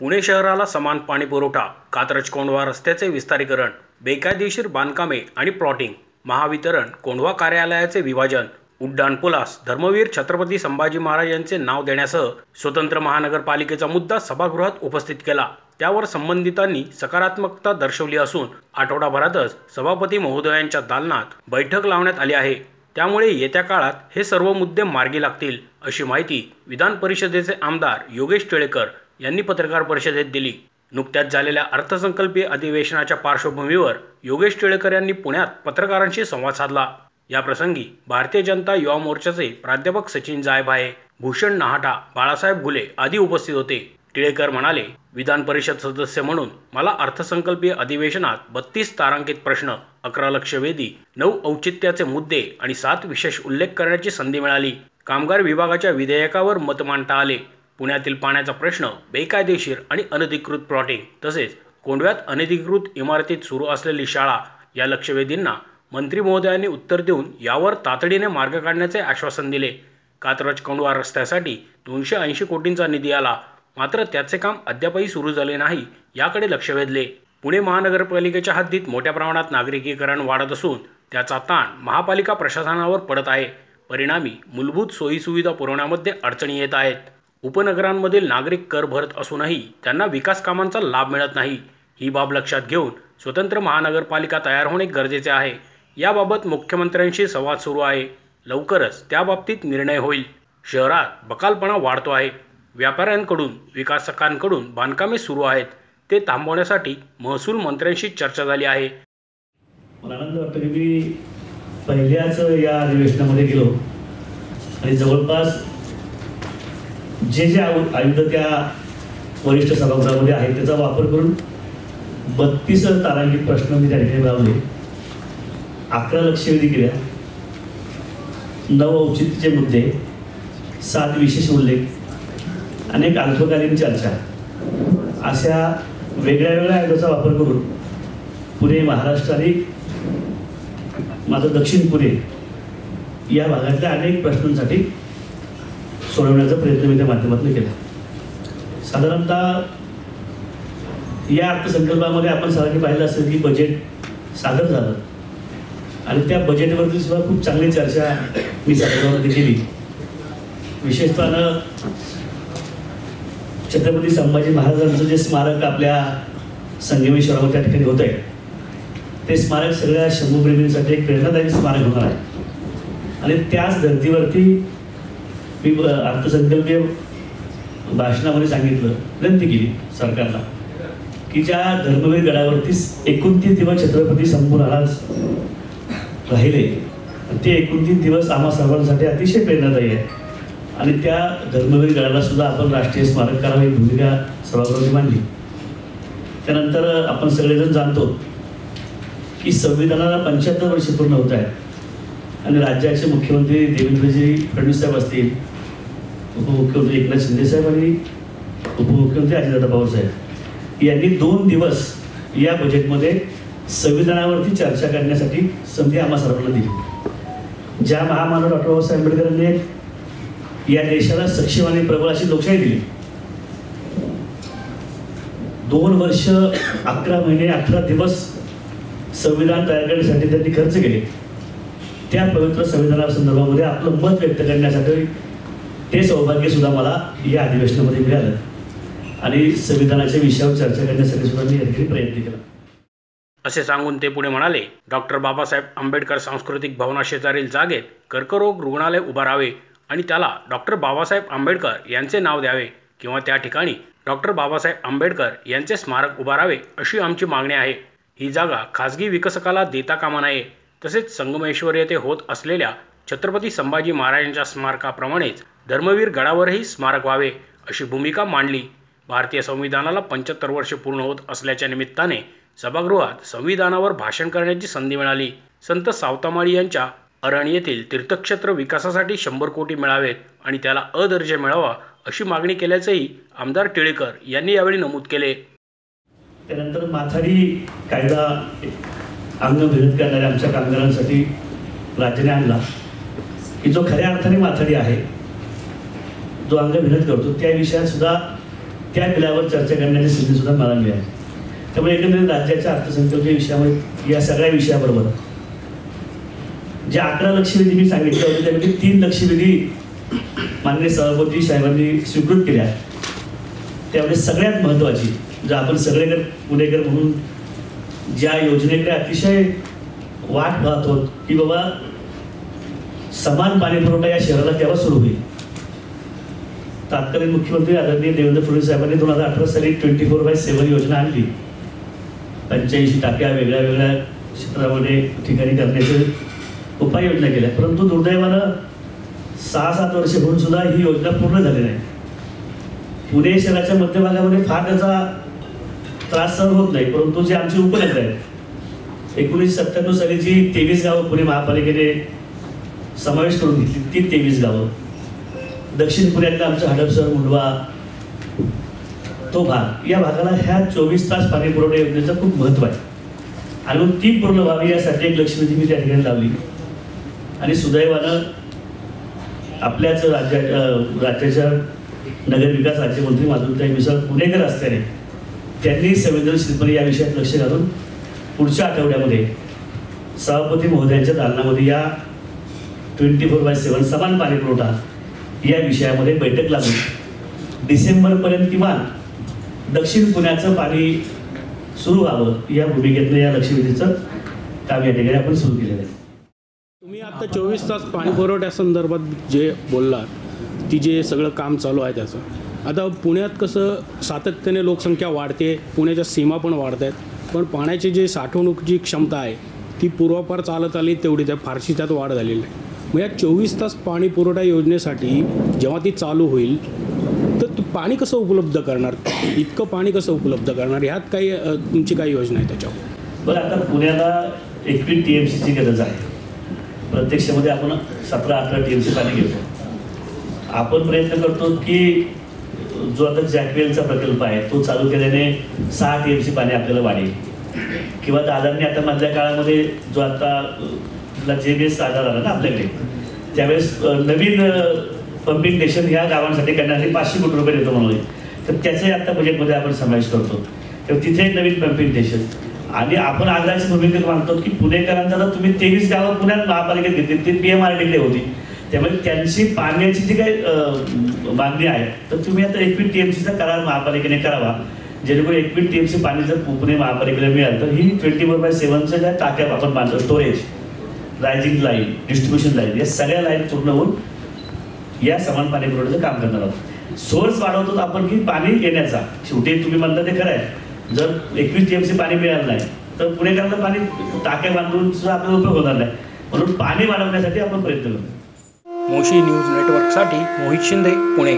पुणे शहराला समान पाणीपुरवठा, कात्रज कोंढवा रस्त्याचे विस्तारीकरण, बेकायदेशीर बांधकामे आणि प्लॉटिंग, महावितरण कोंढवा कार्यालयाचे विभाजन, उड्डाणपुलास धर्मवीर छत्रपती संभाजी महाराज यांचे नाव देण्यासह स्वतंत्र महानगरपालिकेचा मुद्दा सभागृहात उपस्थित केला। त्यावर संबंधितांनी सकारात्मकता दर्शवली असून आठवडाभरातच सभापती महोदयांच्या दालनात बैठक लावण्यात आली आहे। त्यामुळे येत्या काळात हे सर्व मुद्दे मार्गी लागतील, अशी माहिती विधान परिषदेचे आमदार योगेश टिळेकर यांनी पत्रकार परिषदेत दिली। नुकत्याच झालेल्या अर्थसंकल्पीय अधिवेशनाच्या पार्श्वभूमीवर योगेश टिळेकर यांनी पुण्यात पत्रकारांशी संवाद साधला। या प्रसंगी भारतीय जनता युवा मोर्चाचे प्राध्यापक सचिन जायभाये, भूषण नहाटा, बाळासाहेब घुले आदी उपस्थित होते। टिळेकर म्हणाले, विधान परिषद सदस्य म्हणून मला अर्थसंकल्पीय अधिवेशनात 32 तारांकित प्रश्न, 11 लक्षवेधी, 9 औचित्याचे मुद्दे आणि 7 विशेष उल्लेख करण्याची संधी मिळाली। कामगार विभागाच्या विधेयकावर मत मांडता आले। पुण्यातील पाण्याचा प्रश्न, बेकायदेशीर आणि अनधिकृत प्लॉटिंग तसेच कोंढव्यात अनधिकृत इमारतीत सुरू असलेली शाळा या लक्षवेधींना मंत्री महोदयांनी उत्तर देऊन यावर तातडीने मार्ग काढण्याचे आश्वासन दिले। कात्रज कोंढवा रस्त्यासाठी 280 कोटींचा निधी आला, मात्र त्याचे काम अद्यापही सुरू झाले नाही, याकडे लक्ष वेधले। पुणे महानगरपालिकेच्या हद्दीत मोठ्या प्रमाणात नागरिकीकरण वाढत असून त्याचा ताण महापालिका प्रशासनावर पडत आहे। परिणामी मूलभूत सोयीसुविधा पुरवण्यामध्ये अडचणी येत आहेत। उपनगरांमधील नागरिक कर भरत असूनही त्यांना विकास कामांचा लाभ मिळत नाही। ही बाब लक्षात घेऊन स्वतंत्र महानगरपालिका तयार होणे गरजेचे आहे। याबाबत मुख्यमंत्र्यांशी संवाद सुरू आहे। लवकरच त्याबाबतीत निर्णय होईल। शहरात बकालपणा वाढतो आहे। व्यापाऱ्यांकडून, विकासकांकडून बांधकामे सुरू आहेत, ते थांबवण्यासाठी महसूल मंत्र्यांशी चर्चा झाली आहे। मला आनंद वाटतो की मी पहिल्याच या अधिवेशनामध्ये गेलो आणि जवळपास जे आयुध त्या वरिष्ठ सभागृहामध्ये आहेत त्याचा वापर करून 32 तारांकित प्रश्न मी त्या ठिकाणी लावले, 11 लक्षवेधी केल्या, 9 औचित्याचे मुद्दे, 7 विशेष उल्लेख, अनेक अल्पकालीन चर्चा अशा वेगळ्या वेगळ्या आयुधाचा वापर करून पुणे महाराष्ट्र आणि माझं दक्षिण पुणे या भागातल्या अनेक प्रश्नांसाठी सोडवण्याचा प्रयत्न मी त्या माध्यमातून केला। साधारणतः या अर्थसंकल्पामध्ये आपण सगळ्यांनी पाहिलं असेल की बजेट सादर झालं आणि त्या बजेटवरती सुद्धा खूप चांगली चर्चा मी सभागृहामध्ये केली। विशेषतः छत्रपती संभाजी महाराजांचं जे स्मारक आपल्या संगमेश्वरावर त्या ठिकाणी होत आहे, ते स्मारक सगळ्या शंभूप्रेमींसाठी एक प्रेरणादायी स्मारक होणार आहे आणि त्याच धर्तीवरती मी अर्थसंकल्पीय भाषणामध्ये सांगितलं, विनंती केली सरकारला की ज्या धर्मवीर गडावरती 29 दिवस छत्रपती संभाजी महाराज राहिले, ते 29 दिवस आम्हा सर्वांसाठी अतिशय प्रेरणादायी आहे आणि त्या धर्मवीर गडाला सुद्धा आपण राष्ट्रीय स्मारक करावे ही भूमिका सभागृहाने मांडली। त्यानंतर आपण सगळेजण जाणतो की संविधानाला 75 वर्ष पूर्ण होत आहेत आणि राज्याचे मुख्यमंत्री देवेंद्रजी फडणवीस साहेब असतील, उपमुख्यमंत्री एकनाथ शिंदे साहेब आणि उपमुख्यमंत्री अजितदादा पवार साहेब यांनी 2 दिवस या बजेटमध्ये संविधानावरती चर्चा करण्यासाठी संधी आम्हा सर्वांना दिली। ज्या महामानव डॉक्टर बाबासाहेब आंबेडकरांनी या देशाला सक्षम आणि प्रबळ अशी लोकशाही दिली, 2 वर्ष 11 महिने 18 दिवस संविधान तयार करण्यासाठी त्यांनी खर्च केले। त्या पवित्र संविधानासंदर्भामध्ये आपलं मत व्यक्त करण्यासाठी ते सौभाग्य सुद्धा मला या अधिवेशनामध्ये मिळालं आणि संविधानाच्या विषयावर चर्चा करण्यासाठी सुद्धा मी याठिकाणी प्रयत्न केला, असे सांगून ते पुढे म्हणाले, डॉक्टर बाबासाहेब आंबेडकर सांस्कृतिक भवनाशेजारील जागेत कर्करोग रुग्णालय उभारावे आणि त्याला डॉक्टर बाबासाहेब आंबेडकर यांचे नाव द्यावे किंवा त्या ठिकाणी डॉक्टर बाबासाहेब आंबेडकर यांचे स्मारक उभारावे अशी आमची मागणी आहे। ही जागा खासगी विकसकाला देता कामा नये। तसेच संगमेश्वर येथे होत असलेल्या छत्रपती संभाजी महाराजांच्या स्मारकाप्रमाणेच धर्मवीर गडावरही स्मारक व्हावे अशी भूमिका मांडली। भारतीय संविधानाला 75 वर्षे पूर्ण होत असल्याच्या निमित्ताने सभागृहात संविधानावर भाषण करण्याची संधी मिळाली। संत सावतामाळी यांच्या अरण येथील तीर्थक्षेत्र विकासासाठी 100 कोटी मिळावेत आणि त्याला अ दर्जा मिळावा अशी मागणी केल्याचेही आमदार टिळेकर यांनी यावेळी नमूद केले। त्यानंतर माथाडी कायदा अंगभेद करणाऱ्या आमच्या कामगारांसाठी राज्याने आणला की जो खऱ्या अर्थाने माथाडी आहे, जो अंगभेद करतो, त्या विषयात सुद्धा त्या बिलावर चर्चा करण्याची संधी सुद्धा मला मिळाली. त्यामुळे एकंदरीत राज्याच्या अर्थसंकल्पीय विषयामध्ये या सगळ्या विषयाबरोबर जे 11 लक्षवेधी मी सांगितले होते त्यापैकी 3 लक्षवेधी माननीय सभापती साहेबांनी स्वीकृत केल्या. त्यामध्ये सगळ्यात महत्त्वाची जर आपण सगळेकर पुणेकर म्हणून ज्या योजनेकडे अतिशय वाट पाहत आहोत की बाबा समान पाणी पुरवठा या शहराला तेव्हा सुरू होईल. तत्कालीन मुख्यमंत्री आदरणीय देवेंद्र फडणवीस साहेबांनी 2018 साली 24/7 योजना आणली. 85 टाक्या वेगळ्या वेगळ्या क्षेत्रामध्ये ठिकाणी करण्याचे उपाययोजना केल्या. परंतु दुर्दैवानं 6-7 वर्ष होऊन सुद्धा ही योजना पूर्ण झाली नाही. पुणे शहराच्या मध्यभागामध्ये फार त्याचा त्रास सहन होत नाही. परंतु जे आमची उपनगरं आहेत 1997 साली जी 23 गावं पुणे महापालिकेने समावेश करून घेतली ती 23 गावं, दक्षिण पुण्यातलं आमचं हडपसर मुंडवा तो भाग, या भागाला ह्या 24 तास पाणी पुरवठा योजनेचं खूप महत्त्व आहे. आणि मग ती पूर्ण व्हावी यासाठी एक लक्षवेधी मी त्या ठिकाणी लावली. आणि सुदैवानं आपल्याच राज्याच्या नगरविकास राज्यमंत्री माधुरीताई मिसाळ पुणेकर असल्याने त्यांनी संवेदनशीलपणे या विषयात लक्ष घालून पुढच्या आठवड्यामध्ये सभापती महोदयांच्या दालनामध्ये या 24/7 समान पाणी पुरवठा या विषयामध्ये बैठक लागून डिसेंबरपर्यंत किमान दक्षिण पुण्याचं पाणी सुरू व्हावं या भूमिकेतनं या लक्षवेधीचं काम या ठिकाणी आपण सुरू केलेलं आहे. तुम्ही आता 24 तास पाणी पुरवठ्यासंदर्भात जे बोललात ती जे सगळं काम चालू आहे त्याचं, आता पुण्यात कसं सातत्याने लोकसंख्या वाढते, पुण्याच्या सीमा पण वाढत आहेत, पण पाण्याची जी साठवणुकीची क्षमता आहे ती पूर्वापार चालत आली तेवढी त्या फारशी त्यात वाढ झालेली आहे. मग या 24 तास पाणी पुरवठा योजनेसाठी जेव्हा ती चालू होईल तर पाणी कसं उपलब्ध करणार, इतकं पाणी कसं उपलब्ध करणार, ह्यात काही तुमची काही योजना आहे त्याच्यावर? बरं, आता पुण्याला 21 TMCची गरज आहे. प्रत्यक्षामध्ये आपण 17-18 TMC पाणी घेतो. आपण प्रयत्न करतो की जो आता जॅकवेलचा प्रकल्प आहे तो चालू केल्याने 6 TMC पाणी आपल्याला वाढेल. किंवा दादांनी आता मधल्या काळामध्ये जो आता JBS आधार आला ना आपल्याकडे, त्यावेळेस नवीन पंपिंग स्टेशन ह्या गावांसाठी करण्यासाठी 500 कोटी रुपये देतो म्हणून, तर त्याचे आता बजेटमध्ये आपण समावेश करतो. तर तिथे एक नवीन पंपिंग स्टेशन. आणि आपण आग्रहाची भूमिका मानतो की पुणेकरांचा तर तुम्ही 23 गावं पुण्यात महापालिकेत घेतली ती PMRDकडे होती, त्यामुळे त्यांची पाण्याची जी काही मागणी आहे तर तुम्ही आता 21 TMCचा करार महापालिकेने करावा, जेणेकरून 21 TMC पाणी जर पुणे महापालिकेला मिळालं तर ही 24/7च्या ज्या टाक्या आपण बांधतो, storage, rising line, distribution line, या सगळ्या लाईन पूर्ण होऊन या समान पाणी पुरवठ्याचं काम करणार आहोत. सोर्स वाढवतो आपण की पाणी येण्याचा, शेवटी तुम्ही म्हणता ते खरं आहे, जर 21 TMC पाणी मिळालं नाही तर पुणेकरांना पाणी टाक्या बांधून सुद्धा आपल्याला उपयोग होणार नाही. म्हणून पाणी वाढवण्यासाठी आपण प्रयत्न करतो. मोशी न्यूज नेटवर्कसाठी मोहित शिंदे, पुणे.